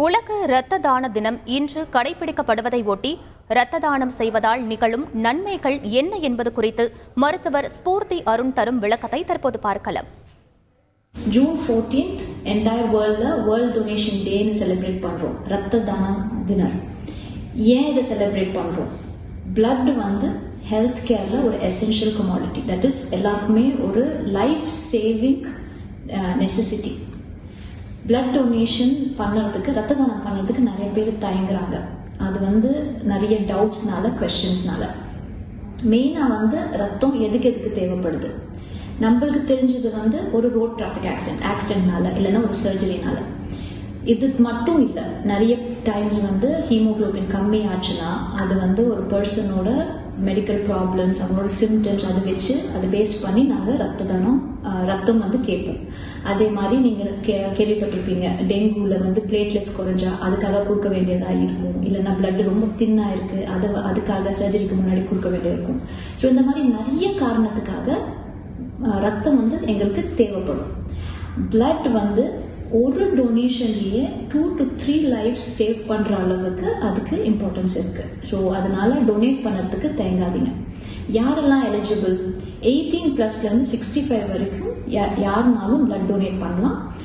உலக இரத்த தான தினம் இன்று கடைபிடிக்கப்படுவதை ஒட்டி இரத்த தானம் செய்வதால் நிகழும் நன்மைகள் என்ன என்பது குறித்து மருத்துவர் ஸ்பூர்த்தி அருண் தரும் விளக்கத்தை தற்போது பார்க்கலாம். June 14th entire world donation டேன்னு செலிப்ரேட் பண்றோம். ரத்த தான தினம். ஏன் இதை செலிப்ரேட் பண்றோம்? பிளட் ஹெல்த் கேர்ல ஒரு எசென்ஷியல் கமாடிட்டி. தட் இஸ் எல்லாருக்குமே ஒரு life saving necessity. Blood donation பண்ணுறதுக்கு, ரத்த தானம் பண்ணுறதுக்கு நிறைய பேர் தயங்குறாங்க. அது நிறைய டவுட்ஸ்னால, கொஸ்டின்ஸ்னால. மெயினாக ரத்தம் எதுக்கு தேவைப்படுது? நம்மளுக்கு தெரிஞ்சது ஒரு ரோட் டிராஃபிக் ஆக்சிடென்ட்னால இல்லைன்னா ஒரு சர்ஜரினால. இது மட்டும் இல்லை, நிறைய டைம்ஸ் ஹீமோகுளோபின் கம்மி ஆச்சுன்னா அது ஒரு பர்சனோட மெடிக்கல் ப்ராப்ளம்ஸ், அவங்களோட சிம்டம்ஸ் அதை வச்சு அதை பேஸ் பண்ணி நாங்கள் ரத்தம் கேட்போம். அதே மாதிரி நீங்கள் கேள்விப்பட்டிருப்பீங்க, டெங்குவில் பிளேட்லெட்ஸ் குறைஞ்சா அதுக்காக கொடுக்க வேண்டியதாக இருக்கும். இல்லைன்னா பிளட் ரொம்ப தின்னாக இருக்குது, அதுக்காக சர்ஜரிக்கு முன்னாடி கொடுக்க வேண்டியது இருக்கும். ஸோ இந்த மாதிரி நிறைய காரணத்துக்காக ரத்தம் எங்களுக்கு தேவைப்படும். பிளட் ஒரு டொனேஷன்லேயே 2 to 3 லைஃப்ஸ் சேவ் பண்ணுற அளவுக்கு அதுக்கு இம்பார்ட்டன்ஸ் இருக்குது. ஸோ அதனால டொனேட் பண்ணுறதுக்கு தயங்காதீங்க. யாரெல்லாம் எலிஜிபிள்? 18+லேருந்து 65 வரைக்கும் யாருனாலும் பிளட் டொனேட் பண்ணலாம்.